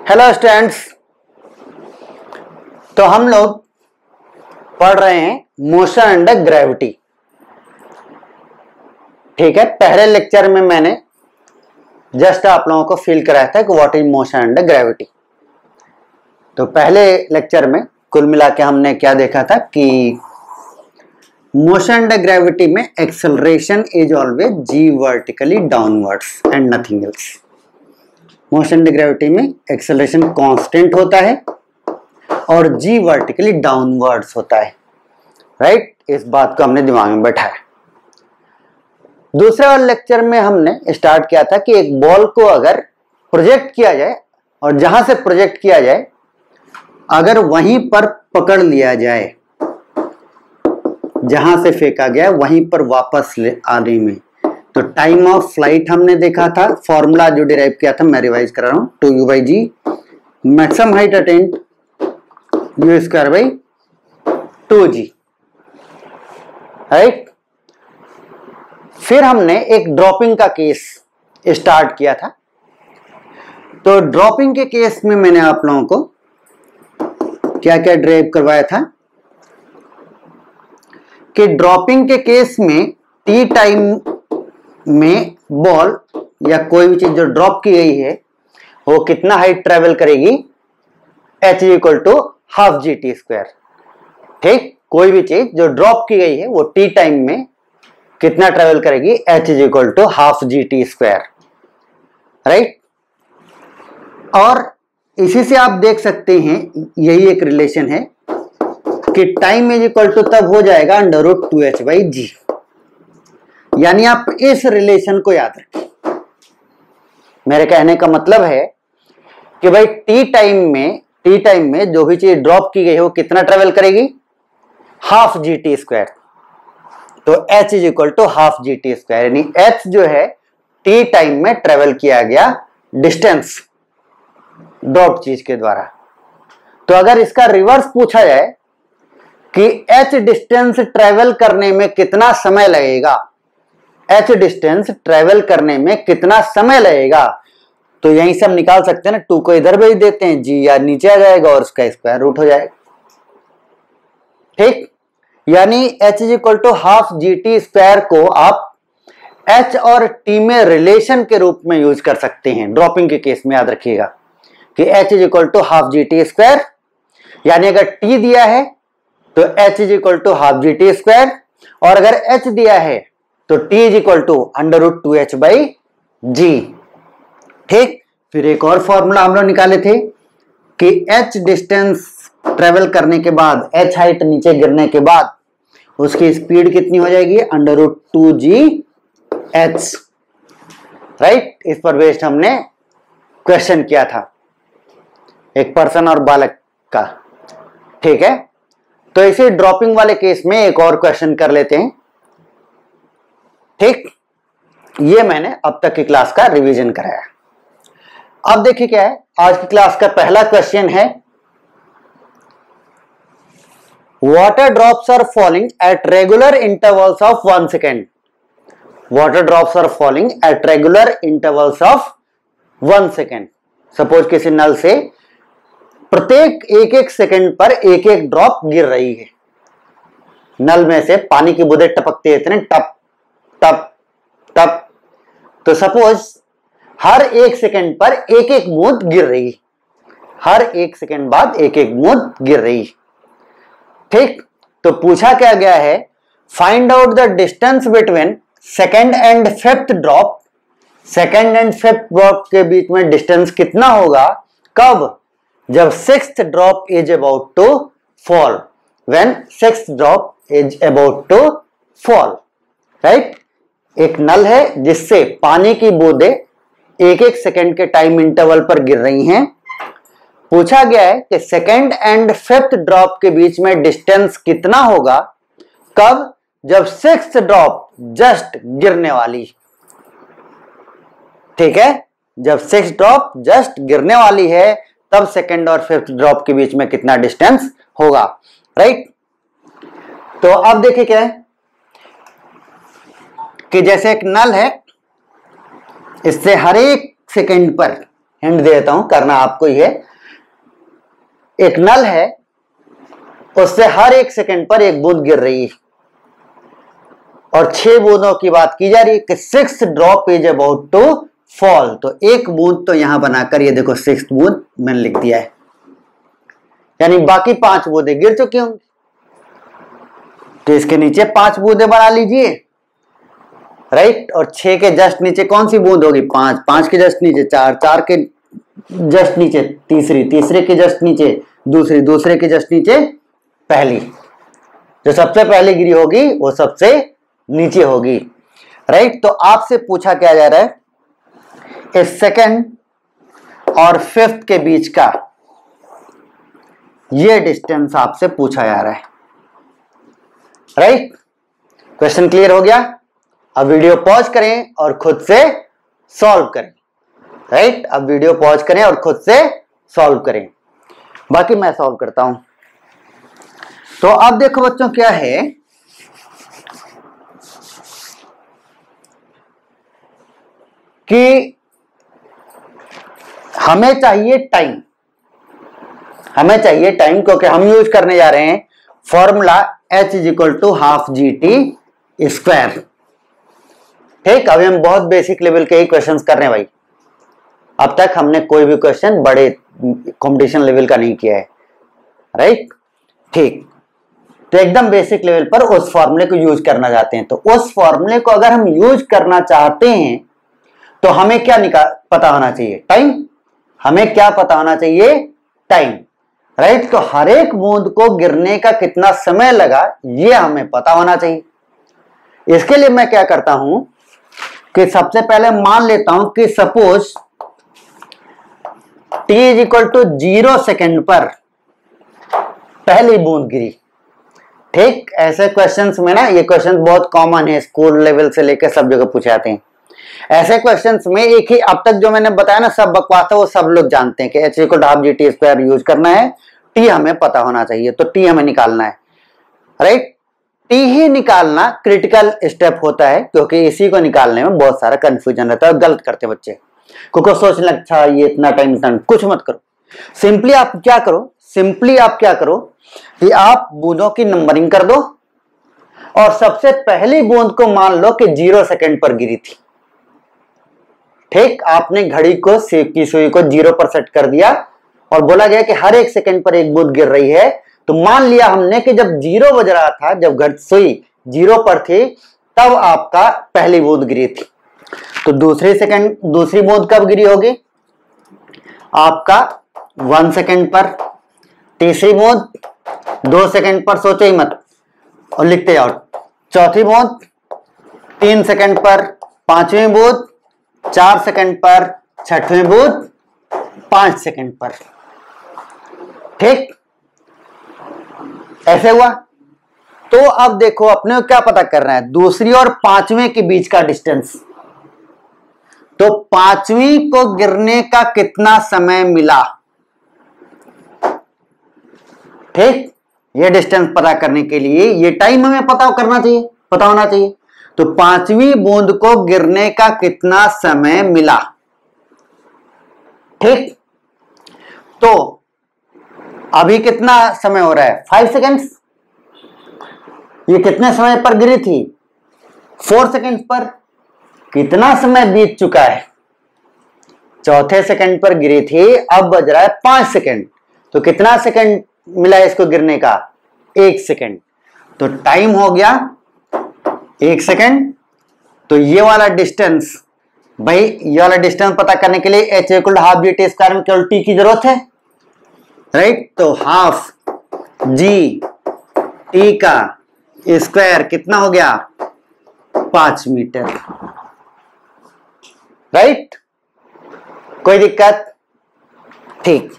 Hello students, तो हम लोग पढ़ रहे हैं मोशन अंडर ग्रेविटी। ठीक है, पहले लेक्चर में मैंने जस्ट आप लोगों को फील कराया था कि what is motion under gravity. तो पहले लेक्चर में कुल मिला के हमने क्या देखा था कि मोशन अंडर ग्रेविटी में acceleration is always g vertically downwards and nothing else. Motion under gravity में एक्सेलरेशन कांस्टेंट होता है और जी वर्टिकली डाउनवर्ड्स होता है। राइट, इस बात को हमने दिमाग में बैठाया। दूसरे वाले लेक्चर में हमने स्टार्ट किया था कि एक बॉल को अगर प्रोजेक्ट किया जाए और जहां से प्रोजेक्ट किया जाए अगर वहीं पर पकड़ लिया जाए, जहां से फेंका गया वहीं पर वापस आने में, तो टाइम ऑफ फ्लाइट हमने देखा था। फॉर्मूला जो डिराइव किया था मैं रिवाइज कर रहा हूं, 2u/g maximum height attend u²/2g। Right, फिर हमने एक ड्रॉपिंग का केस स्टार्ट किया था। तो ड्रॉपिंग के केस में मैंने आप लोगों को क्या क्या ड्राइव करवाया था कि ड्रॉपिंग के केस में टी टाइम में बॉल या कोई भी चीज जो ड्रॉप की गई है वो कितना हाइट ट्रेवल करेगी, h = ½ gt²। ठीक, कोई भी चीज जो ड्रॉप की गई है वो टी टाइम में कितना ट्रेवल करेगी, h = ½ gt²। राइट, और इसी से आप देख सकते हैं यही एक रिलेशन है कि टाइम = तब हो जाएगा √2h/g। यानी आप इस रिलेशन को याद रखें। मेरे कहने का मतलब है कि भाई टी टाइम में जो भी चीज ड्रॉप की गई है वो कितना ट्रेवल करेगी, ½ gt²। तो h = ½ gt², यानी h जो है टी टाइम में ट्रेवल किया गया डिस्टेंस ड्रॉप चीज के द्वारा। तो अगर इसका रिवर्स पूछा जाए कि h डिस्टेंस ट्रेवल करने में कितना समय लगेगा, h डिस्टेंस ट्रेवल करने में कितना समय लगेगा, तो यहीं से हम निकाल सकते हैं ना। 2 को इधर भेज देते हैं, g या नीचे आ जाएगा और उसका स्क्वायर रूट हो जाएगा। ठीक, यानी h = ½ gt² को आप h और t में रिलेशन के रूप में यूज कर सकते हैं। ड्रॉपिंग के केस में याद रखिएगा कि h = ½ gt², यानी अगर t दिया है तो h = ½ gt², और अगर h दिया है तो t = √2h/g। ठीक, फिर एक और फॉर्मूला हम लोग निकाले थे कि h डिस्टेंस ट्रेवल करने के बाद, h हाइट नीचे गिरने के बाद उसकी स्पीड कितनी हो जाएगी, √2gh। राइट, इस पर बेस्ड हमने क्वेश्चन किया था एक पर्सन और बालक का। ठीक है, तो इसे ड्रॉपिंग वाले केस में एक और क्वेश्चन कर लेते हैं। ठीक, ये मैंने अब तक की क्लास का रिवीजन कराया। अब देखिए क्या है, आज की क्लास का पहला क्वेश्चन है, water drops are falling at regular intervals of 1 second. Water drops are falling at regular intervals of 1 second. Suppose किसी नल से प्रत्येक 1-1 सेकेंड पर एक एक ड्रॉप गिर रही है। नल में से पानी की बूंदें टपकती रहती हैं, टप टप टप। तो सपोज हर 1 सेकेंड पर एक एक बूंद गिर रही, हर 1 सेकेंड बाद एक एक बूंद गिर रही। ठीक, तो पूछा क्या गया है, find out the distance between second and fifth drop. Second and fifth drop के बीच में डिस्टेंस कितना होगा, कब, जब 6th drop is about to fall, when 6th drop is about to fall. Right, एक नल है जिससे पानी की बूंदें 1-1 सेकेंड के टाइम इंटरवल पर गिर रही हैं। पूछा गया है कि सेकेंड एंड फिफ्थ ड्रॉप के बीच में डिस्टेंस कितना होगा, कब, जब 6th ड्रॉप जस्ट गिरने वाली। ठीक है, जब 6th ड्रॉप जस्ट गिरने वाली है तब सेकेंड और फिफ्थ ड्रॉप के बीच में कितना डिस्टेंस होगा। राइट, तो अब देखिए क्या है कि जैसे एक नल है, इससे हर 1 सेकेंड पर हिंट दे देता हूं, करना आपको ही है। एक नल है, उससे हर 1 सेकंड पर 1 बूंद गिर रही है और 6 बूंदों की बात की जा रही है कि 6 drop is about to fall. तो 1 बूंद तो यहां बनाकर ये देखो 6th बूंद मैंने लिख दिया है, यानी बाकी 5 बूंदें गिर चुकी होंगी। तो इसके नीचे 5 बूंदें बना लीजिए, राइट। और 6 के जस्ट नीचे कौन सी बूंद होगी? 5, 5 के जस्ट नीचे 4, 4 के जस्ट नीचे तीसरी, तीसरे के जस्ट नीचे दूसरी, दूसरे के जस्ट नीचे पहली। जो सबसे पहले गिरी होगी वो सबसे नीचे होगी, राइट। तो आपसे पूछा क्या जा रहा है, इस 2nd और 5th के बीच का ये डिस्टेंस आपसे पूछा जा रहा है, राइट। क्वेश्चन क्लियर हो गया? अब वीडियो पॉज करें और खुद से सॉल्व करें, राइट। अब वीडियो पॉज करें और खुद से सॉल्व करें, बाकी मैं सॉल्व करता हूं। तो अब देखो बच्चों क्या है कि हमें चाहिए टाइम, हमें चाहिए टाइम, क्योंकि हम यूज करने जा रहे हैं फॉर्मूला h = ½ GT²। ठीक, अभी हम बहुत बेसिक लेवल के ही क्वेश्चंस कर रहे हैं भाई। अब तक हमने कोई भी क्वेश्चन बड़े कंपटीशन लेवल का नहीं किया है, राइट। ठीक, तो एकदम बेसिक लेवल पर उस फॉर्मूले को यूज करना चाहते हैं। तो उस फॉर्मूले को अगर हम यूज करना चाहते हैं तो हमें क्या पता होना चाहिए? टाइम। हमें क्या पता होना चाहिए? Time, right. तो हर एक बूंद को गिरने का कितना समय लगा ये हमें पता होना चाहिए। इसके लिए मैं क्या करता हूं कि सबसे पहले मान लेता हूं कि सपोज t = 0 सेकेंड पर पहली बूंद गिरी। ठीक, ऐसे क्वेश्चंस में ना, ये क्वेश्चन बहुत कॉमन है, स्कूल लेवल से लेकर सब जगह पूछे जाते हैं। ऐसे क्वेश्चंस में एक ही, अब तक जो मैंने बताया ना सब बकवास है, वो सब लोग जानते हैं कि h = ½ GT² यूज करना है, t हमें पता होना चाहिए, तो t हमें निकालना है, राइट। t ही निकालना क्रिटिकल स्टेप होता है, क्योंकि इसी को निकालने में बहुत सारा कंफ्यूजन रहता है और गलत करते बच्चे, क्योंकि सोचने अच्छा ये इतना टाइम, इतना कुछ मत करो। सिंपली आप क्या करो कि आप बूंदों की नंबरिंग कर दो और सबसे पहली बूंद को मान लो कि 0 सेकेंड पर गिरी थी। ठीक, आपने घड़ी को की सुई को 0 पर सेट कर दिया और बोला गया कि हर 1 सेकेंड पर 1 बूंद गिर रही है। तो मान लिया हमने कि जब 0 बज रहा था, जब घड़ी सुई 0 पर थी, तब आपका पहली बूंद गिरी थी। तो दूसरी बूंद कब गिरी होगी? आपका 1 सेकेंड पर, तीसरी बूंद 2 सेकेंड पर, सोचो ही मत और लिखते जाओ। चौथी बूंद 3 सेकेंड पर, पांचवी बूंद 4 सेकेंड पर, छठवीं बूंद 5 सेकेंड पर। ठीक, ऐसे हुआ। तो अब देखो अपने को क्या पता करना है, दूसरी और पांचवें के बीच का डिस्टेंस। तो पांचवी को गिरने का कितना समय मिला? ठीक, ये डिस्टेंस पता करने के लिए ये टाइम हमें पता होना चाहिए। तो पांचवी बूंद को गिरने का कितना समय मिला? ठीक, तो अभी कितना समय हो रहा है? 5 सेकेंड्स। ये कितने समय पर गिरी थी? 4 सेकेंड्स पर। कितना समय बीत चुका है? चौथे सेकंड पर गिरी थी, अब बज रहा है 5 सेकेंड। तो कितना सेकंड मिला इसको गिरने का? 1 सेकेंड। तो टाइम हो गया 1 सेकेंड। तो ये वाला डिस्टेंस, भाई ये वाला डिस्टेंस पता करने के लिए h = ½ GT² में केवल t की जरूरत है, राइट। तो ½ GT का स्क्वायर कितना हो गया? 5 मीटर, राइट। कोई दिक्कत? ठीक,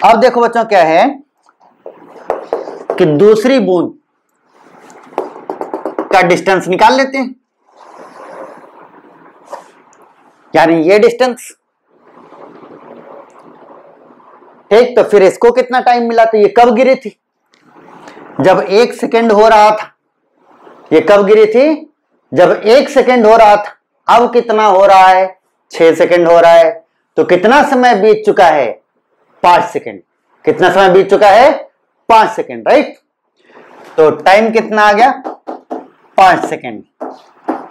अब देखो बच्चों क्या है कि दूसरी बूंद का डिस्टेंस निकाल लेते हैं, यानी ये डिस्टेंस। ठीक, तो फिर इसको कितना टाइम मिला? तो ये कब गिरी थी? जब 1 सेकेंड हो रहा था। ये कब गिरी थी? जब 1 सेकेंड हो रहा था। अब कितना हो रहा है? 6 सेकेंड हो रहा है। तो कितना समय बीत चुका है? 5 सेकेंड। कितना समय बीत चुका है? 5 सेकेंड, राइट। तो टाइम कितना आ गया? 5 सेकेंड।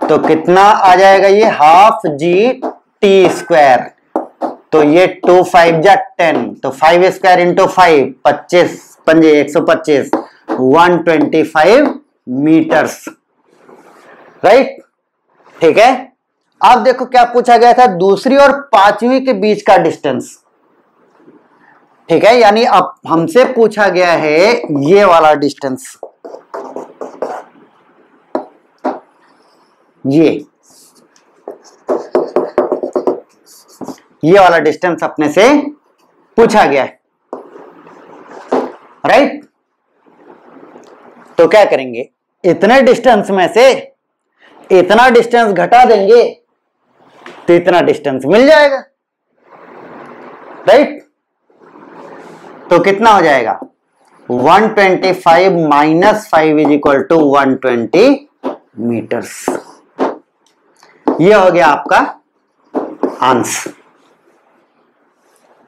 तो कितना आ जाएगा ये? Half G T square. तो ये 2 5 जा 10, तो 5 स्क्वायर इंटू 5, 25 पंजे 125, 125 मीटर्स, राइट। ठीक है। अब देखो क्या पूछा गया था, दूसरी और पांचवी के बीच का डिस्टेंस। ठीक है, यानी अब हमसे पूछा गया है ये वाला डिस्टेंस, ये वाला डिस्टेंस अपने से पूछा गया है, राइट। तो क्या करेंगे, इतने डिस्टेंस में से इतना डिस्टेंस घटा देंगे तो इतना डिस्टेंस मिल जाएगा, राइट। तो कितना हो जाएगा? 125 minus 5 is equal to 120 metres. ये हो गया आपका आंसर।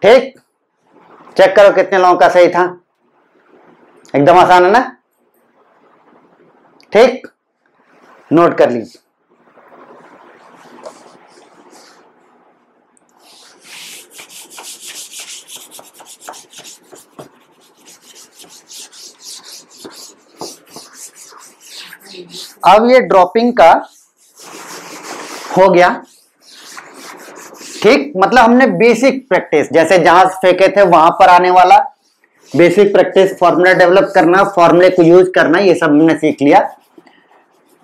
ठीक, चेक करो कितने लोगों का सही था। एकदम आसान है ना? ठीक, नोट कर लीजिए। अब ये ड्रॉपिंग का हो गया। ठीक, मतलब हमने बेसिक प्रैक्टिस, जैसे जहां फेंके थे वहां पर आने वाला बेसिक प्रैक्टिस, फॉर्मूला डेवलप करना, फॉर्मूले को यूज करना, ये सब हमने सीख लिया।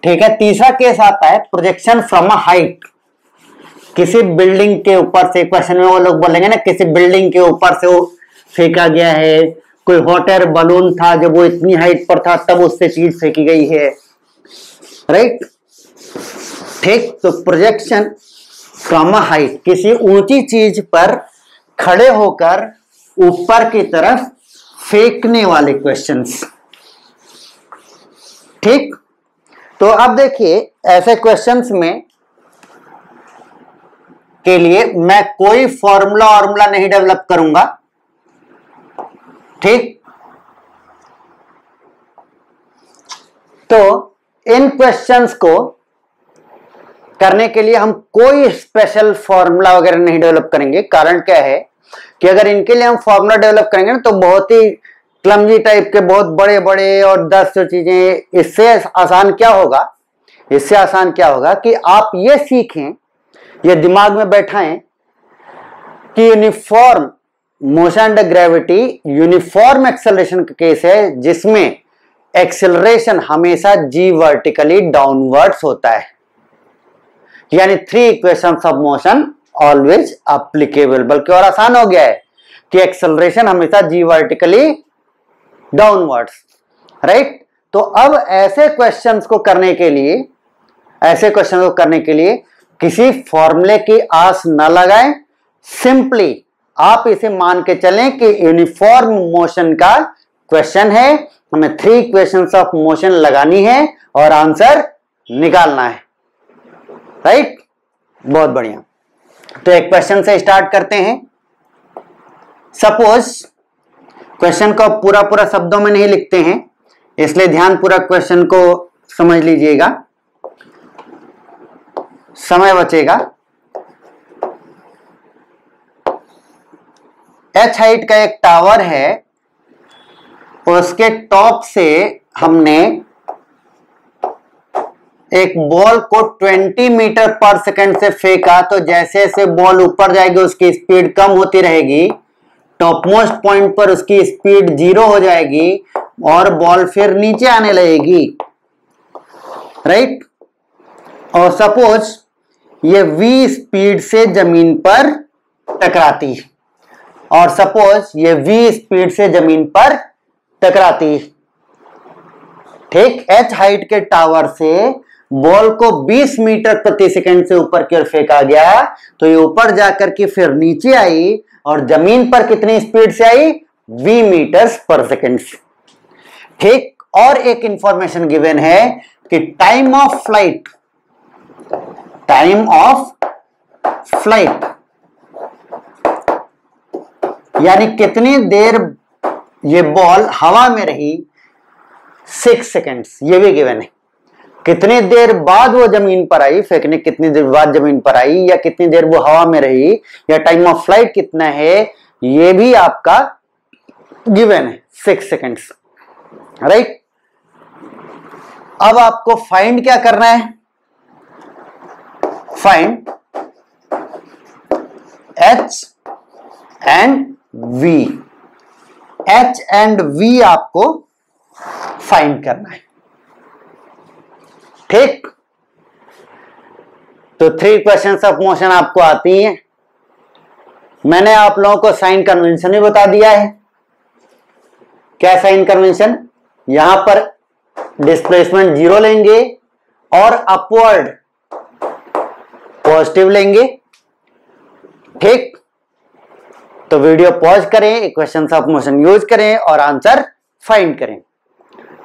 ठीक है, तीसरा केस आता है प्रोजेक्शन फ्रॉम अ हाइट। किसी बिल्डिंग के ऊपर से, क्वेश्चन में वो लोग बोलेंगे ना, किसी बिल्डिंग के ऊपर से वो फेंका गया है, कोई हॉट एयर बलून था जब वो इतनी हाइट पर था तब उससे चीज फेंकी गई है, राइट। ठीक, तो प्रोजेक्शन फ्रॉम अ हाइट, किसी ऊंची चीज पर खड़े होकर ऊपर की तरफ फेंकने वाले क्वेश्चंस। ठीक, तो अब देखिए ऐसे क्वेश्चंस में के लिए मैं कोई फॉर्मूला नहीं डेवलप करूंगा। ठीक, तो इन क्वेश्चंस को करने के लिए हम कोई स्पेशल फॉर्मूला वगैरह नहीं डेवलप करेंगे। कारण क्या है कि अगर इनके लिए हम फॉर्मूला डेवलप करेंगे ना तो बहुत ही क्लमजी टाइप के, बहुत बड़े बड़े और 10 चीजें। इससे आसान क्या होगा, इससे आसान क्या होगा कि आप ये सीखें, ये दिमाग में बैठाएं कि uniform motion under gravity uniform acceleration का केस है, जिसमें एक्सेलरेशन हमेशा जी वर्टिकली डाउनवर्ड्स होता है। यानी 3 equations of motion always applicable. बल्कि और आसान हो गया है कि एक्सेलरेशन हमेशा जी वर्टिकली डाउनवर्ड्स, राइट। तो अब ऐसे क्वेश्चंस को करने के लिए किसी फॉर्मूले की आस न लगाएं। सिंपली आप इसे मान के चलें कि यूनिफॉर्म मोशन का क्वेश्चन है, हमें 3 इक्वेशंस ऑफ मोशन लगानी है और आंसर निकालना है, राइट। बहुत बढ़िया। तो एक क्वेश्चन से स्टार्ट करते हैं। सपोज क्वेश्चन को पूरा शब्दों में नहीं लिखते हैं, इसलिए ध्यान पूरा क्वेश्चन को समझ लीजिएगा, समय बचेगा। एच हाइट का एक टावर है, उसके टॉप से हमने एक बॉल को 20 मीटर पर सेकंड से फेंका। तो जैसे जैसे बॉल ऊपर जाएगी उसकी स्पीड कम होती रहेगी, टॉप मोस्ट पॉइंट पर उसकी स्पीड 0 हो जाएगी और बॉल फिर नीचे आने लगेगी, राइट। और सपोज ये v स्पीड से जमीन पर टकराती, और सपोज ये v स्पीड से जमीन पर टकराती। ठीक, h हाइट के टावर से बॉल को 20 मीटर प्रति सेकंड से ऊपर की ओर फेंका गया, तो ये ऊपर जाकर के फिर नीचे आई और जमीन पर कितनी स्पीड से आई? v मीटर्स पर सेकंड। ठीक, और एक इंफॉर्मेशन गिवन है कि टाइम ऑफ फ्लाइट यानी कितनी देर ये बॉल हवा में रही, 6 सेकेंड्स, ये भी गिवन है। कितनी देर बाद वो जमीन पर आई, फेंकने कितनी देर बाद जमीन पर आई, या कितनी देर वो हवा में रही, या टाइम ऑफ फ्लाइट कितना है, ये भी आपका गिवन है, 6 सेकेंड्स, राइट। अब आपको फाइंड क्या करना है, find H and V, H and V आपको फाइंड करना है, ठीक। तो 3 क्वेश्चंस ऑफ मोशन आपको आती हैं। मैंने आप लोगों को साइन कन्वेंशन भी बता दिया है। क्या साइन कन्वेंशन, यहां पर डिस्प्लेसमेंट 0 लेंगे और अपवर्ड पॉजिटिव लेंगे, ठीक। तो वीडियो पॉज करें, इक्वेशंस ऑफ मोशन यूज करें और आंसर फाइंड करें,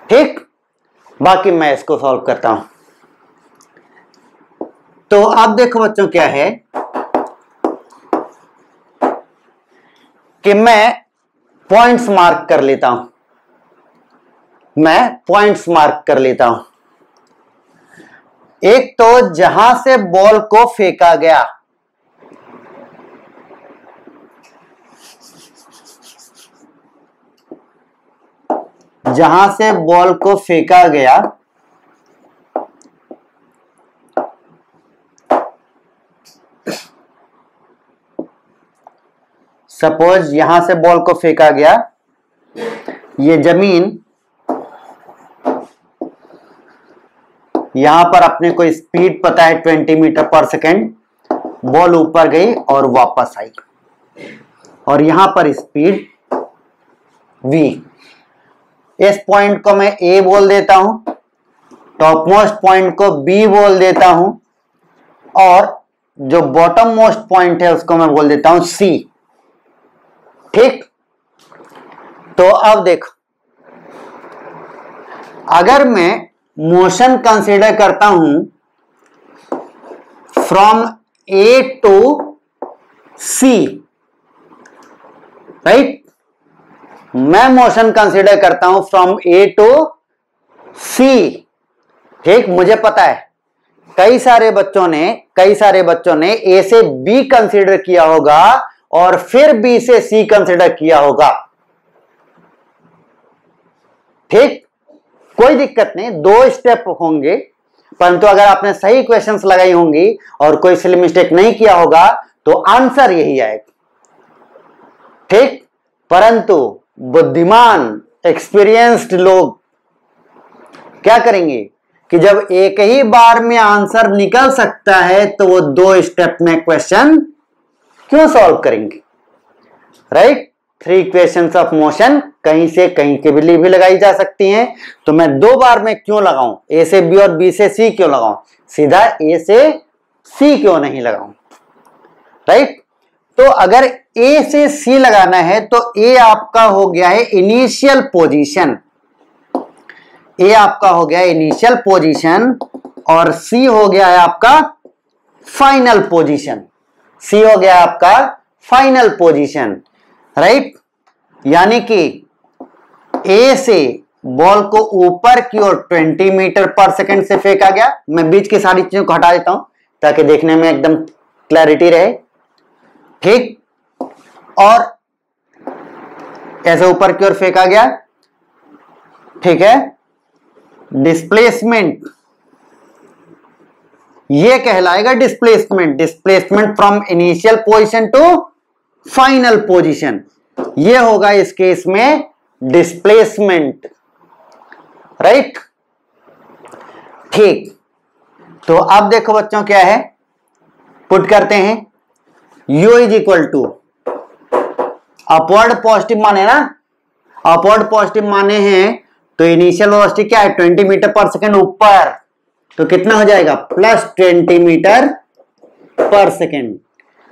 ठीक। बाकी मैं इसको सॉल्व करता हूं। तो आप देखो बच्चों, क्या है कि मैं पॉइंट्स मार्क कर लेता हूं, मैं पॉइंट्स मार्क कर लेता हूं। एक तो जहां से बॉल को फेंका गया, जहां से बॉल को फेंका गया, सपोज यहां से बॉल को फेंका गया, ये जमीन, यहां पर अपने को स्पीड पता है 20 मीटर पर सेकेंड, बॉल ऊपर गई और वापस आई, और यहां पर स्पीड v। इस पॉइंट को मैं A बोल देता हूं, टॉप मोस्ट पॉइंट को B बोल देता हूं, और जो बॉटम मोस्ट पॉइंट है उसको मैं बोल देता हूं C, ठीक। तो अब देखो, अगर मैं मोशन कंसीडर करता हूं from A to C, right, मैं मोशन कंसीडर करता हूं फ्रॉम A टू C, ठीक। मुझे पता है कई सारे बच्चों ने A से B कंसीडर किया होगा और फिर B से C कंसीडर किया होगा, ठीक। कोई दिक्कत नहीं, 2 स्टेप होंगे, परंतु अगर आपने सही क्वेश्चंस लगाई होंगी और कोई सिली मिस्टेक नहीं किया होगा तो आंसर यही आएगा, ठीक। परंतु बुद्धिमान एक्सपीरियंस्ड लोग क्या करेंगे कि जब एक ही बार में आंसर निकल सकता है तो वो 2 स्टेप में क्वेश्चन क्यों सॉल्व करेंगे, राइट। 3 क्वेश्चंस ऑफ मोशन कहीं से कहीं के लिए भी लगाई जा सकती हैं, तो मैं 2 बार में क्यों लगाऊं, A से B और B से C क्यों लगाऊं, सीधा A से C क्यों नहीं लगाऊं, राइट। तो अगर A से C लगाना है तो A आपका हो गया है इनिशियल पोजीशन, A आपका हो गया इनिशियल पोजीशन, और C हो गया है आपका फाइनल पोजीशन, C हो गया आपका फाइनल पोजीशन, राइट। यानी कि A से बॉल को ऊपर की ओर 20 मीटर पर सेकंड से फेंका गया, मैं बीच की सारी चीजों को हटा देता हूं ताकि देखने में एकदम क्लैरिटी रहे, ठीक। और ऐसे ऊपर की ओर फेंका गया, ठीक है। डिस्प्लेसमेंट, ये कहलाएगा displacement, displacement from initial position to final position, ये होगा इस केस में डिस्प्लेसमेंट, राइट, ठीक। तो अब देखो बच्चों, क्या है, पुट करते हैं, u is equal to upward positive माने ना, अपवर्ड पॉजिटिव माने हैं तो इनिशियल वेलोसिटी क्या है 20 मीटर पर सेकंड ऊपर, तो कितना हो जाएगा प्लस 20 मीटर पर सेकंड,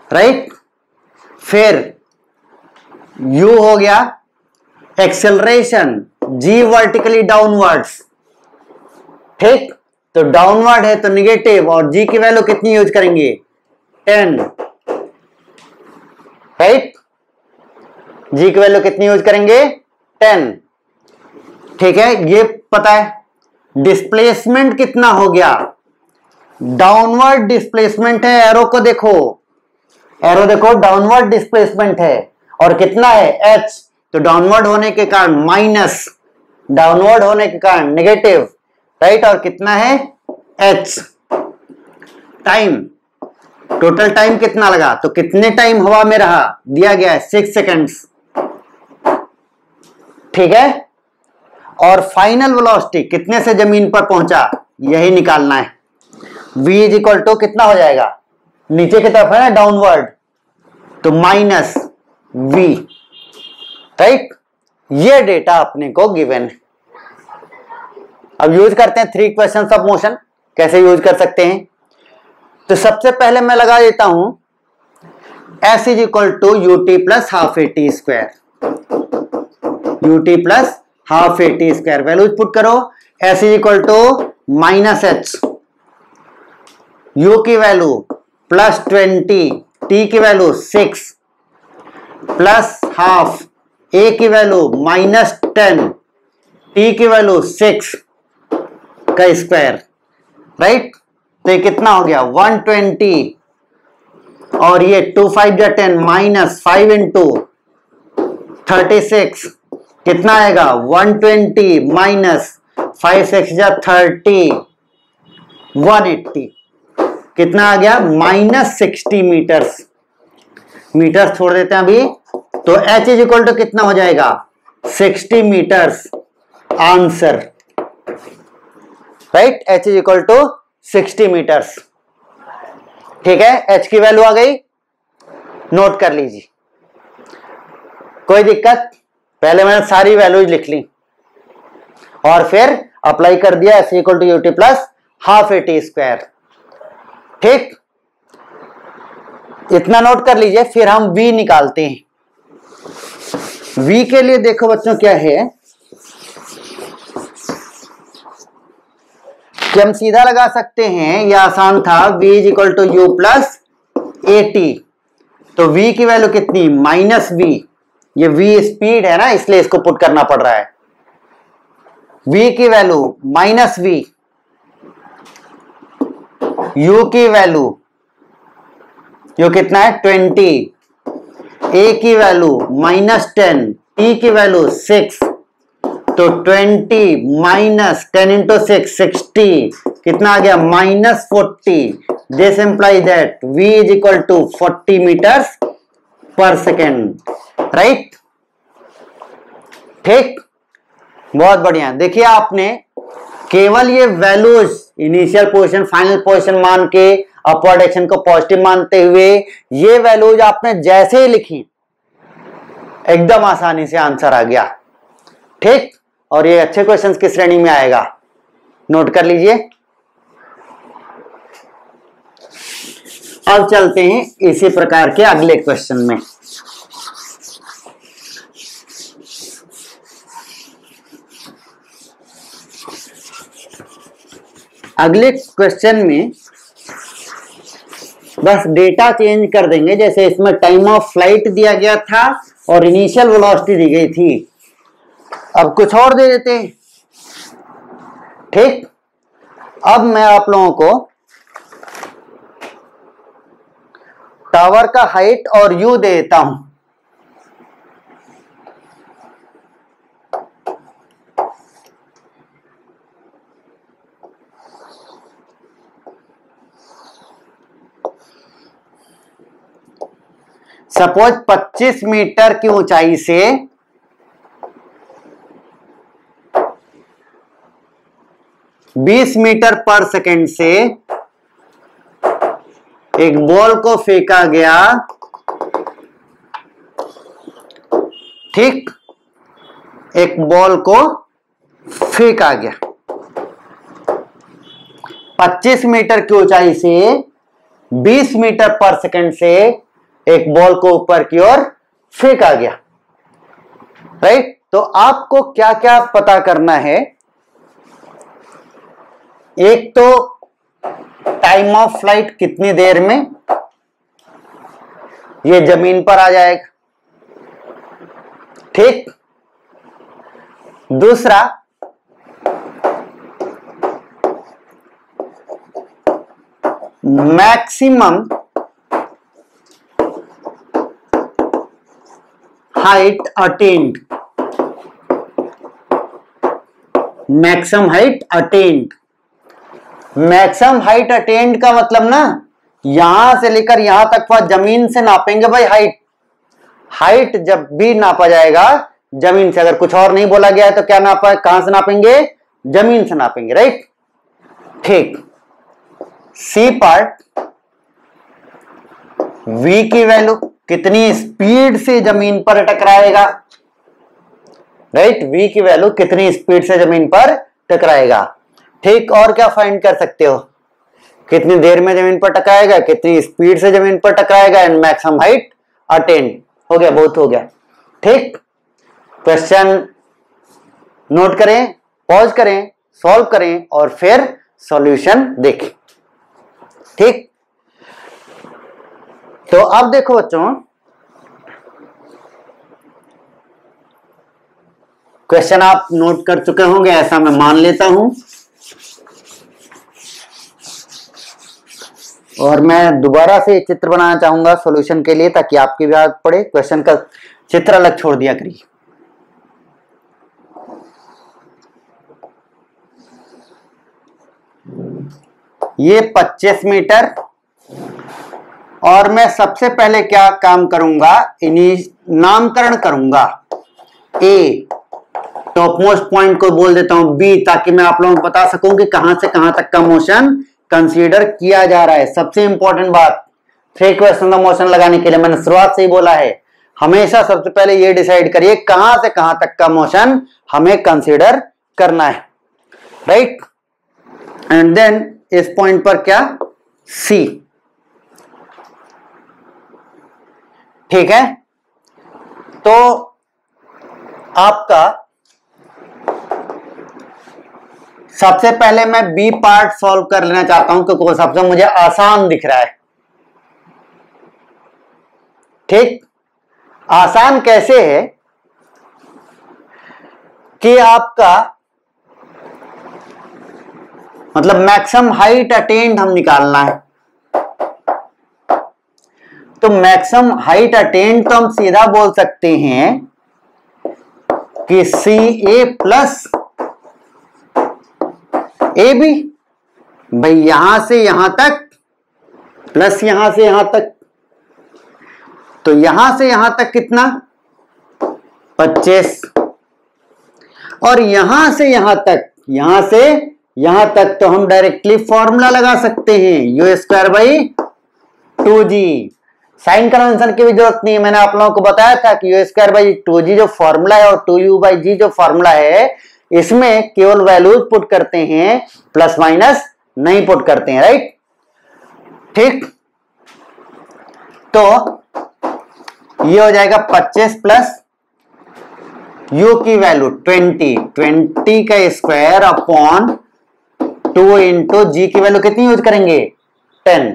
राइट। फिर u हो गया एक्सेलरेशन, g वर्टिकली डाउनवर्ड्स, ठीक। तो डाउनवर्ड है तो निगेटिव, और g की वैल्यू कितनी यूज करेंगे 10, राइट। जी की वैल्यू कितनी यूज करेंगे 10। ठीक है, ये पता है। डिस्प्लेसमेंट कितना हो गया, डाउनवर्ड डिस्प्लेसमेंट है, एरो को देखो, एरो देखो, डाउनवर्ड डिस्प्लेसमेंट है और कितना है h, तो डाउनवर्ड होने के कारण माइनस, डाउनवर्ड होने के कारण नेगेटिव, राइट, और कितना है h। टाइम, टोटल टाइम कितना लगा, तो कितने टाइम हवा में रहा दिया गया है 6 सेकेंड्स। ठीक है, और फाइनल वेलोसिटी कितने से जमीन पर पहुंचा यही निकालना है। v इज इक्वल टू कितना हो जाएगा, नीचे की तरफ है ना डाउनवर्ड, तो माइनस v, राइट। ये डेटा अपने को गिवन है। अब यूज करते हैं 3 क्वेश्चंस ऑफ मोशन, कैसे यूज कर सकते हैं। तो सबसे पहले मैं लगा देता हूं s is equal to ut plus half A T square, ut plus half A T square, values put करो। s is equal to minus h, u की वैल्यू प्लस 20, t की वैल्यू 6 प्लस हाफ, a की value minus 10, t की value 6 का square, right. तो ये कितना हो गया 120, और ये 2 5 जा 10, माइनस 5 इंटू 36 कितना आएगा 120 माइनस 5 6 जा 30, 180, कितना आ गया माइनस 60 मीटर्स। मीटर्स छोड़ देते हैं अभी, तो h इज इक्वल टू कितना हो जाएगा 60 metres, answer, right. h is equal to 60 metres. ठीक है, h की वैल्यू आ गई, नोट कर लीजिए, कोई दिक्कत। पहले मैंने सारी वैल्यूज लिख ली और फिर अप्लाई कर दिया s equal to UT plus half A T square. ठीक, इतना नोट कर लीजिए। फिर हम v निकालते हैं। v के लिए देखो बच्चों क्या है कि हम सीधा लगा सकते हैं, यह आसान था, v is equal to U plus A T. तो v की वैल्यू कितनी माइनस v, ये v स्पीड है ना इसलिए इसको पुट करना पड़ रहा है। v की वैल्यू माइनस v, u की वैल्यू, यो कितना है 20, a की वैल्यू माइनस 10, t की वैल्यू 6, तो 20 माइनस 10 इंटू 6 60, कितना आ गया minus 40। This imply that v is equal to 40 metres पर सेकेंड, राइट। ठीक, बहुत बढ़िया। देखिए आपने केवल ये values initial position final position मान के अपवर्ड एक्शन को पॉजिटिव मानते हुए ये वैल्यूज आपने जैसे ही लिखी एकदम आसानी से आंसर आ गया। ठीक, और ये अच्छे क्वेश्चंस की श्रेणी में आएगा, नोट कर लीजिए। अब चलते हैं इसी प्रकार के अगले क्वेश्चन में। अगले क्वेश्चन में बस डेटा चेंज कर देंगे, जैसे इसमें टाइम ऑफ फ्लाइट दिया गया था और इनिशियल वेलोसिटी दी गई थी, अब कुछ और दे देते हैं। ठीक, अब मैं आप लोगों को टावर का हाइट और यू दे देता हूं। सपोज 25 मीटर की ऊंचाई से 20 मीटर पर सेकंड से एक बॉल को फेंका गया। ठीक, एक बॉल को फेंका गया 25 मीटर की ऊंचाई से 20 मीटर पर सेकंड से एक बॉल को ऊपर की ओर फेंका गया, राइट। तो आपको क्या क्या पता करना है, एक तो टाइम ऑफ फ्लाइट कितनी देर में ये जमीन पर आ जाएगा, ठीक। दूसरा, maximum height attend. Maximum height attend, maximum height attend का मतलब ना, यहां से लेकर यहां तक वह जमीन से नापेंगे भाई हाइट। हाइट जब भी नापा जाएगा जमीन से, अगर कुछ और नहीं बोला गया है तो क्या नापा, कहां से नापेंगे, जमीन से नापेंगे, राइट। ठीक। सी पार्ट, v की वैल्यू कितनी स्पीड से जमीन पर टकराएगा, राइट। v की वैल्यू कितनी स्पीड से जमीन पर टकराएगा। ठीक। और क्या फाइंड कर सकते हो, कितनी देर में जमीन पर टकराएगा, कितनी स्पीड से जमीन पर टकराएगा, एंड मैक्सिमम हाइट अटेन्ड। हो गया, बहुत हो गया। ठीक। क्वेश्चन नोट करें, पॉज करें, सॉल्व करें और फिर सॉल्यूशन देखें। ठीक। तो अब देखो बच्चों, क्वेश्चन आप नोट कर चुके होंगे ऐसा मैं मान लेता हूं, और मैं दोबारा से चित्र बनाना चाहूंगा सॉल्यूशन के लिए ताकि आपकी भी याद पड़े। क्वेश्चन का चित्र अलग छोड़ दिया करिए। ये 25 मीटर, और मैं सबसे पहले क्या काम करूंगा, इन्हीं नामकरण करूंगा। ए टॉप मोस्ट पॉइंट को बोल देता हूं बी, ताकि मैं आप लोगों को बता सकूं कि कहां से कहां तक का मोशन कंसीडर किया जा रहा है। सबसे इंपॉर्टेंट बात, फ्रीक्वेंसी ऑफ मोशन लगाने के लिए मैंने शुरुआत से ही बोला है, हमेशा सबसे पहले ये डिसाइड करिए कहां से कहां तक का मोशन हमें कंसीडर करना है, राइट। एंड देन इस पॉइंट पर क्या, सी। ठीक है। तो आपका सबसे पहले मैं बी पार्ट सॉल्व कर लेना चाहता हूं क्योंकि वो सबसे मुझे आसान दिख रहा है। ठीक। आसान कैसे है कि आपका मतलब मैक्सिमम हाइट अटेन्ड हम निकालना है। तो मैक्सिमम हाइट अटेन्ड तो हम सीधा बोल सकते हैं कि सी ए प्लस ए बी। भाई यहां से यहां तक प्लस यहां से यहां तक, तो यहां से यहां तक कितना, 25, और यहां से यहां तक, यहां से यहां तक तो हम डायरेक्टली फॉर्मूला लगा सकते हैं, U square by 2g। Sign convention की भी जरूरत नहीं है, मैंने आप लोगों को बताया था कि यू स्क्वायर बाई 2g जो फॉर्मूला है और 2u बाई जी जो फॉर्मूला है, इसमें केवल वैल्यूज पुट करते हैं, प्लस माइनस नहीं पुट करते हैं, राइट। ठीक। तो ये हो जाएगा 25 प्लस u की वैल्यू 20 का स्क्वायर अपॉन 2 इंटू जी की वैल्यू कितनी यूज करेंगे, 10।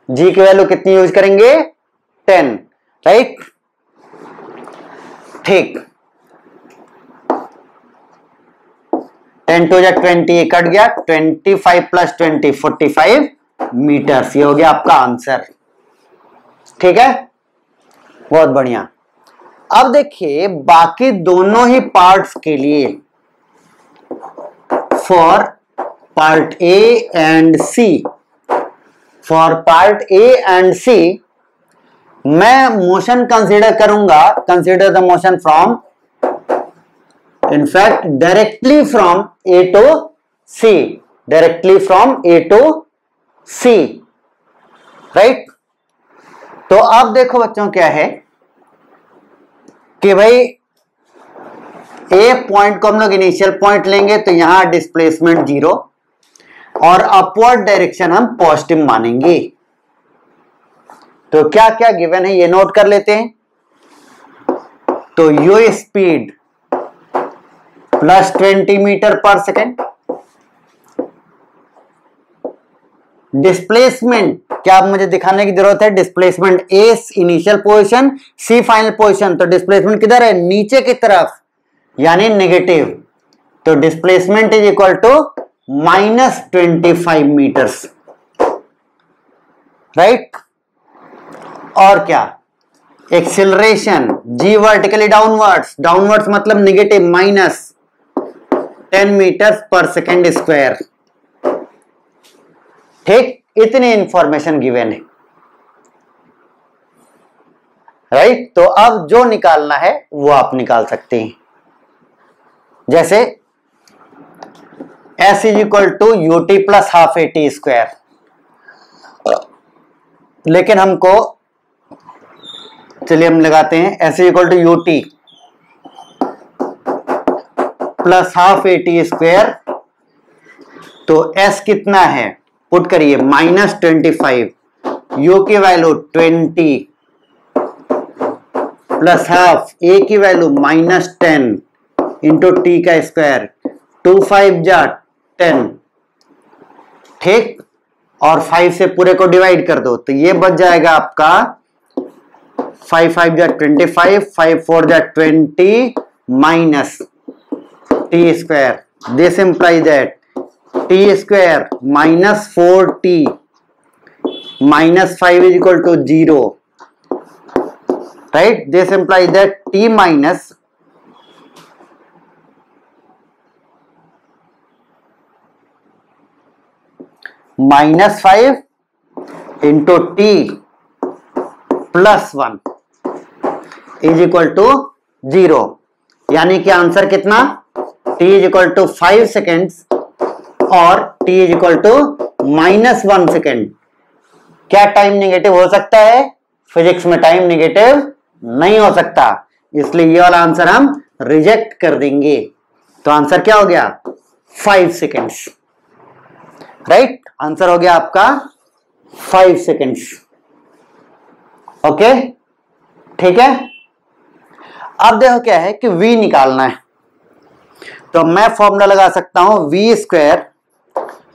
जी की वैल्यू कितनी यूज करेंगे, 10, राइट। ठीक। 10 टू जा 20 कट गया, 25 प्लस 20 45 मीटर। ये हो गया आपका आंसर। ठीक है, बहुत बढ़िया। अब देखिए बाकी दोनों ही पार्ट्स के लिए, for part a and c, for part a and c मैं मोशन कंसीडर करूंगा, consider the motion from, in fact directly from A to C, directly from A to C, right। तो अब देखो बच्चों क्या है कि भाई ए पॉइंट को हम लोग इनिशियल पॉइंट लेंगे तो यहां डिस्प्लेसमेंट 0 और अपवर्ड डायरेक्शन हम पॉजिटिव मानेंगे। तो क्या क्या गिवन है ये नोट कर लेते हैं। तो यू स्पीड प्लस 20 मीटर पर सेकेंड, डिस्प्लेसमेंट क्या अब मुझे दिखाने की जरूरत है? Displacement A initial position, C final position. तो डिस्प्लेसमेंट किधर है? नीचे की तरफ, यानी नेगेटिव। तो displacement is equal to -25 metres, right. और क्या? Acceleration g vertically downwards, downwards मतलब नेगेटिव, -10 मीटर्स पर सेकेंड स्क्वायर। ठीक, इतनी इंफॉर्मेशन गिवन है, राइट। तो अब जो निकालना है वो आप निकाल सकते हैं। जैसे S is equal to UT plus half A T square, लेकिन हमको, चलिए हम लगाते हैं S is equal to UT plus half A T square. तो S कितना है? पुट करिए, -25, U की वैल्यू 20 प्लस हाफ, ए की वैल्यू -10 इंटू टी का स्क्वायर, 2 5 जा 10, ठीक। और 5 से पूरे को डिवाइड कर दो तो ये बच जाएगा आपका 5 5 जा 25, 5 4 जा 20 minus T square. This implies that T square -4t -5 is equal to 0, right? This implies that t minus -5 into t plus 1 is equal to 0, यानी कि आंसर कितना? t is equal to 5 seconds और t is equal to -1 second. क्या time negative हो सकता है? Physics में time negative नहीं हो सकता, इसलिए ये वाला आंसर हम रिजेक्ट कर देंगे। तो आंसर क्या हो गया? 5 सेकेंड्स, राइट। आंसर हो गया आपका 5 सेकेंड्स। ओके, ठीक है। अब देखो क्या है कि v निकालना है, तो मैं फॉर्मूला लगा सकता हूं v square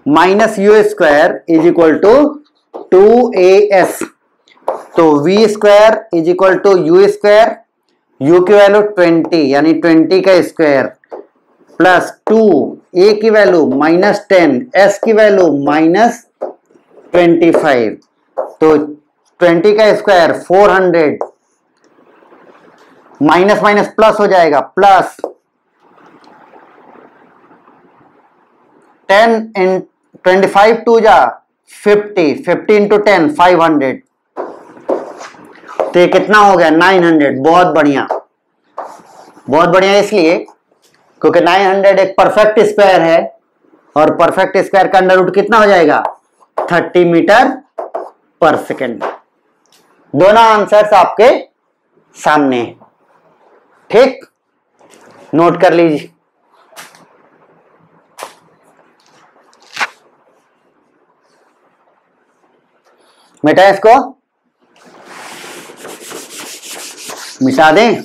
minus U square is equal to 2as। तो v square is equal to U square, u की वैल्यू 20 यानी 20 का स्क्वायर प्लस 2, a की वैल्यू -10, s की वैल्यू -25। तो 20 का स्क्वायर 400, माइनस माइनस प्लस हो जाएगा, प्लस 10 इन 25 2 जा 50, 50 इंटू 10 500। तो ये कितना हो गया? 900। बहुत बढ़िया, बहुत बढ़िया, इसलिए क्योंकि 900 एक परफेक्ट स्क्वायर है और परफेक्ट स्क्वायर का अंडर रूट कितना हो जाएगा? 30 मीटर पर सेकेंड। दोनों आंसर्स आपके सामने, ठीक, नोट कर लीजिए। मिटा इसको, मिटा दें।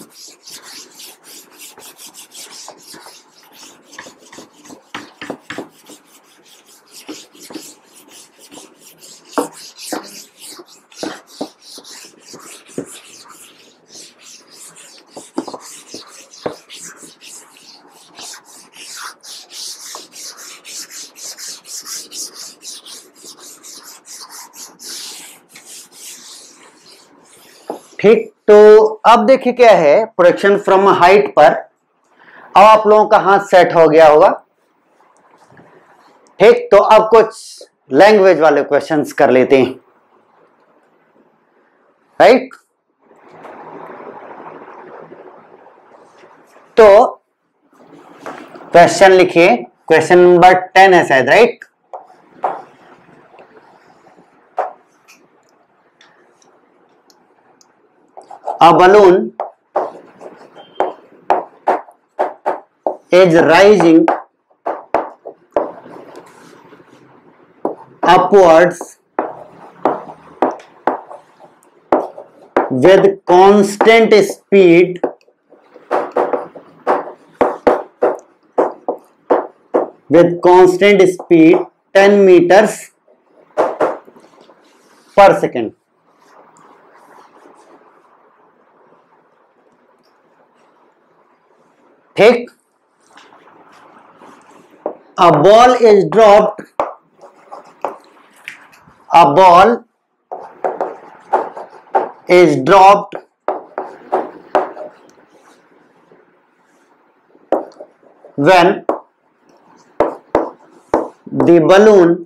ठीक, तो अब देखिए क्या है, प्रोजेक्शन फ्रॉम हाइट पर। अब आप लोगों का हाथ सेट हो गया होगा, ठीक। तो अब कुछ लैंग्वेज वाले क्वेश्चंस कर लेते हैं, राइट। तो क्वेश्चन लिखिए, क्वेश्चन नंबर 10 है शायद, right. A balloon is rising upwards with constant speed with constant speed 10 meters पर सेकेंड। ठीक, a ball is dropped, a ball is dropped when the balloon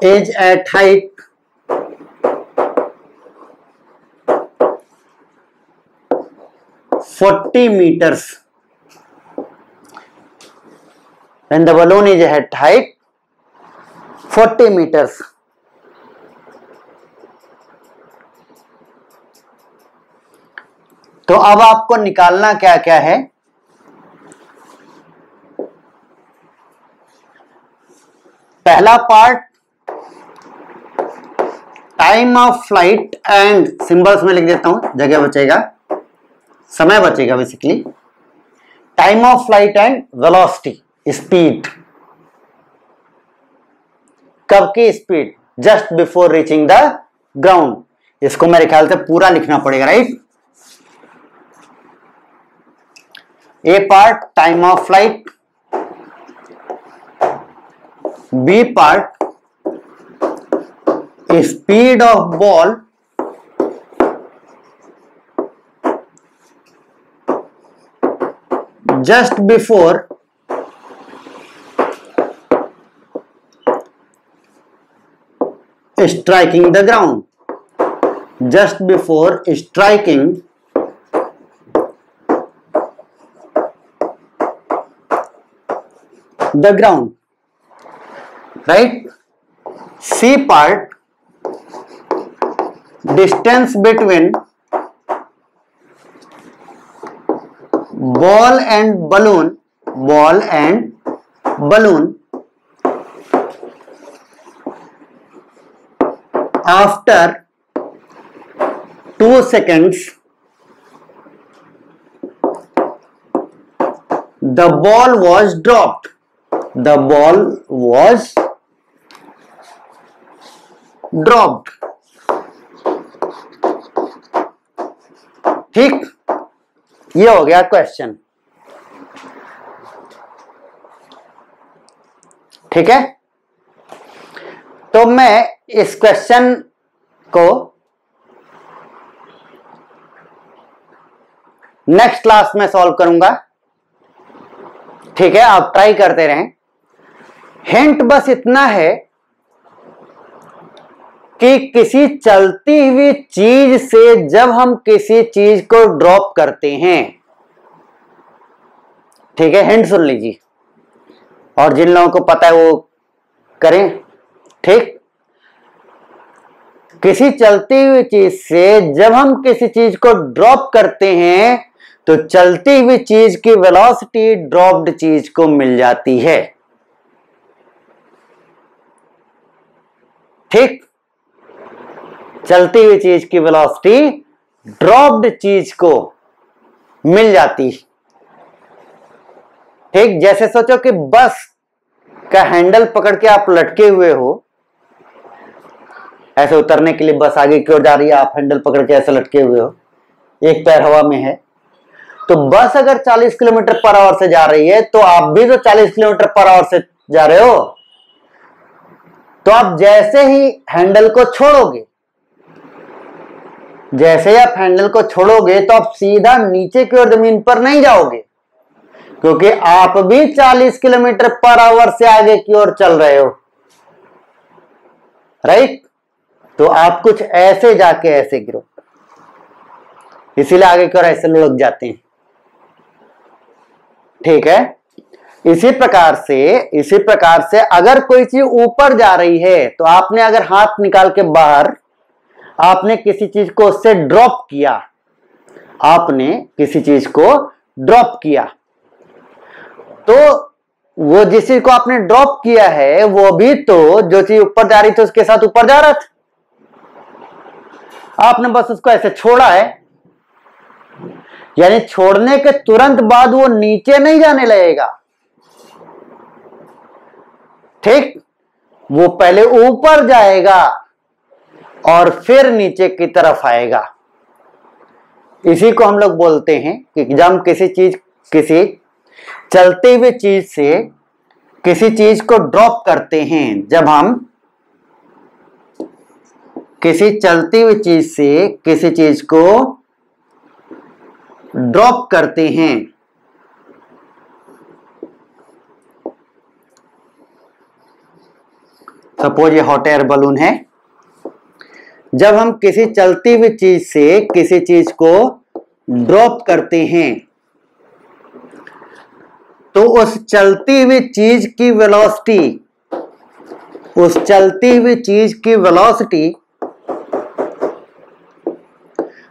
is at height 40 meters. When the balloon is at height 40 meters. तो अब आपको निकालना क्या क्या है। पहला part time of flight and symbols में लिख देता हूं, जगह बचेगा, समय बचेगा basically. Time of flight and velocity, speed, कब की speed, just before reaching the ground. इसको मेरे ख्याल से पूरा लिखना पड़ेगा, right. A part time of flight, B part speed of ball, just before striking the ground, just before striking the ground, right. C part distance between ball and balloon, ball and balloon after 2 seconds the ball was dropped, the ball was dropped। ठीक, ये हो गया question. ठीक है, तो मैं इस question को नेक्स्ट क्लास में सॉल्व करूंगा। ठीक है, आप ट्राई करते रहें। हिंट बस इतना है कि किसी चलती हुई चीज से जब हम किसी चीज को ड्रॉप करते हैं, ठीक है, हिंट सुन लीजिए, और जिन लोगों को पता है वो करें। ठीक, किसी चलती हुई चीज से जब हम किसी चीज को ड्रॉप करते हैं तो चलती हुई चीज की वेलोसिटी ड्रॉप्ड चीज को मिल जाती है। ठीक, चलती हुई चीज की वेलोसिटी ड्रॉप्ड चीज को मिल जाती। ठीक, जैसे सोचो कि बस का हैंडल पकड़ के आप लटके हुए हो, ऐसे उतरने के लिए बस आगे की ओर जा रही है, आप हैंडल पकड़ के ऐसे लटके हुए हो, एक पैर हवा में है। तो बस अगर 40 किलोमीटर पर आवर से जा रही है तो आप भी तो 40 किलोमीटर पर आवर से जा रहे हो। तो आप जैसे ही हैंडल को छोड़ोगे, जैसे ही आप हैंडल को छोड़ोगे तो आप सीधा नीचे की ओर जमीन पर नहीं जाओगे, क्योंकि आप भी 40 किलोमीटर पर आवर से आगे की ओर चल रहे हो, राइट। तो आप कुछ ऐसे जाके ऐसे गिरो, इसीलिए आगे की ओर ऐसे लुढ़क जाते हैं। ठीक है, इसी प्रकार से अगर कोई चीज ऊपर जा रही है तो आपने अगर हाथ निकाल के बाहर आपने किसी चीज को उससे ड्रॉप किया, आपने किसी चीज को ड्रॉप किया, तो वो जिस चीज को आपने ड्रॉप किया है वो भी तो जो चीज ऊपर जा रही थी उसके साथ ऊपर जा रहा था। आपने बस उसको ऐसे छोड़ा है, यानी छोड़ने के तुरंत बाद वो नीचे नहीं जाने लगेगा, ठीक, वो पहले ऊपर जाएगा और फिर नीचे की तरफ आएगा। इसी को हम लोग बोलते हैं कि जब हम किसी चलते हुए चीज से किसी चीज को ड्रॉप करते हैं, जब हम किसी चलती हुई चीज से किसी चीज को ड्रॉप करते हैं, सपोज ये हॉट एयर बलून है, जब हम किसी चलती हुई चीज से किसी चीज को ड्रॉप करते हैं तो उस चलती हुई चीज की वेलोसिटी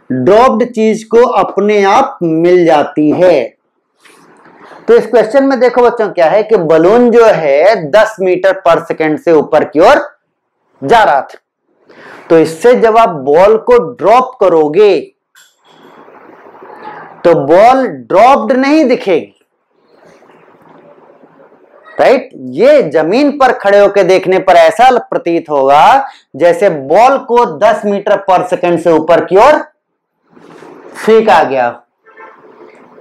ड्रॉप्ड चीज को अपने आप मिल जाती है। तो इस क्वेश्चन में देखो बच्चों क्या है कि बलून जो है 10 मीटर पर सेकंड से ऊपर की ओर जा रहा था, तो इससे जब आप बॉल को ड्रॉप करोगे तो बॉल ड्रॉप्ड नहीं दिखेगी, राइट। ये जमीन पर खड़े होकर देखने पर ऐसा प्रतीत होगा जैसे बॉल को 10 मीटर पर सेकंड से ऊपर की ओर फेंका गया।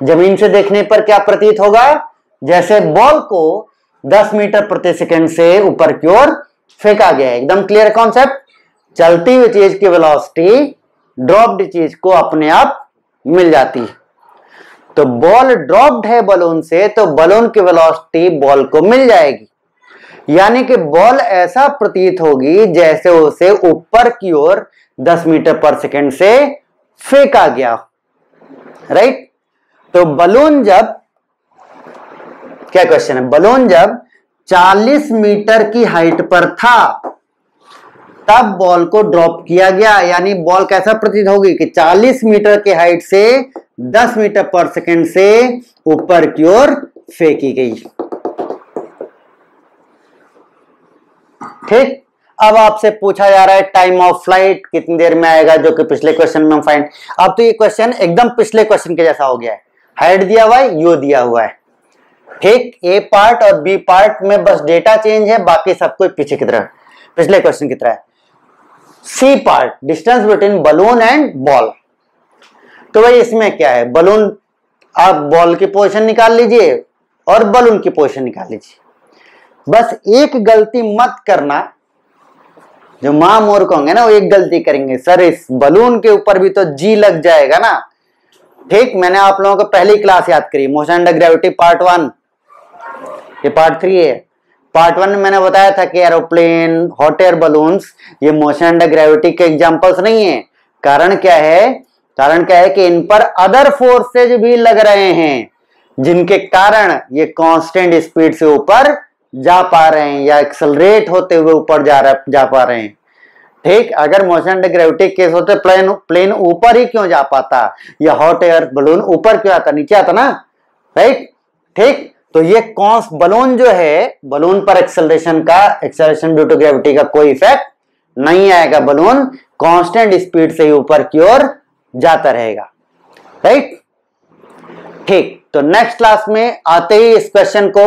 जमीन से देखने पर क्या प्रतीत होगा, जैसे बॉल को 10 मीटर प्रति सेकंड से ऊपर की ओर फेंका गया। एकदम क्लियर कॉन्सेप्ट। चलती हुई चीज की वेलोसिटी ड्रॉप्ड चीज को अपने आप मिल जाती है। तो बॉल ड्रॉप्ड है बलून से, तो बलून की वेलोसिटी बॉल को मिल जाएगी, यानी कि बॉल ऐसा प्रतीत होगी जैसे उसे ऊपर की ओर 10 मीटर पर सेकंड से फेंका गया, राइट। तो बलून जब, क्या क्वेश्चन है, बलून जब 40 मीटर की हाइट पर था तब बॉल को ड्रॉप किया गया, यानी बॉल कैसा प्रतीत होगी कि 40 मीटर की हाइट से 10 मीटर पर सेकंड से ऊपर की ओर फेंकी गई। ठीक, अब आपसे पूछा जा रहा है टाइम ऑफ फ्लाइट कितनी देर में आएगा, जो कि पिछले क्वेश्चन में हम फाइंड। अब तो ये क्वेश्चन एकदम पिछले क्वेश्चन के जैसा हो गया है। हाइट दिया हुआ है, यू दिया हुआ है, ठीक। ए पार्ट और बी पार्ट में बस डेटा चेंज है, बाकी सब कुछ पीछे की तरह पिछले क्वेश्चन की तरह है। C part, distance between balloon and ball. तो भाई इसमें क्या है, बलून, आप बॉल की पोजीशन निकाल लीजिए और बलून की पोजीशन निकाल लीजिए। बस एक गलती मत करना, जो मां मूर्ख होंगे ना वो एक गलती करेंगे, सर इस बलून के ऊपर भी तो जी लग जाएगा ना। ठीक, मैंने आप लोगों को पहली क्लास याद करी, मोशन अंडर ग्रेविटी पार्ट 1, ये पार्ट 3 है। पार्ट 1 में मैंने बताया था कि एरोप्लेन, हॉट एयर बलून्स ये मोशन अंडर ग्रेविटी के एग्जांपल्स नहीं है। कारण क्या है, कारण क्या है कि इन पर अदर फोर्सेज भी लग रहे हैं, जिनके कारण ये कांस्टेंट स्पीड से ऊपर जा पा रहे हैं या एक्सेलरेट होते हुए ऊपर जा पा रहे हैं। ठीक, अगर मोशन अंडर ग्रेविटी केस होते प्लेन ऊपर ही क्यों जा पाता, या हॉट एयर बलून ऊपर क्यों आता, नीचे आता ना, राइट। ठीक, तो ये बलून जो है, बलून पर एक्सेलरेशन ड्यू टू ग्रेविटी का कोई इफेक्ट नहीं आएगा, बलून कांस्टेंट स्पीड से ऊपर की ओर जाता रहेगा, राइट। ठीक, तो नेक्स्ट क्लास में आते ही इस क्वेश्चन को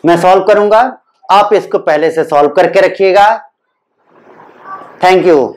मैं सॉल्व करूंगा, आप इसको पहले से सॉल्व करके रखिएगा। Thank you.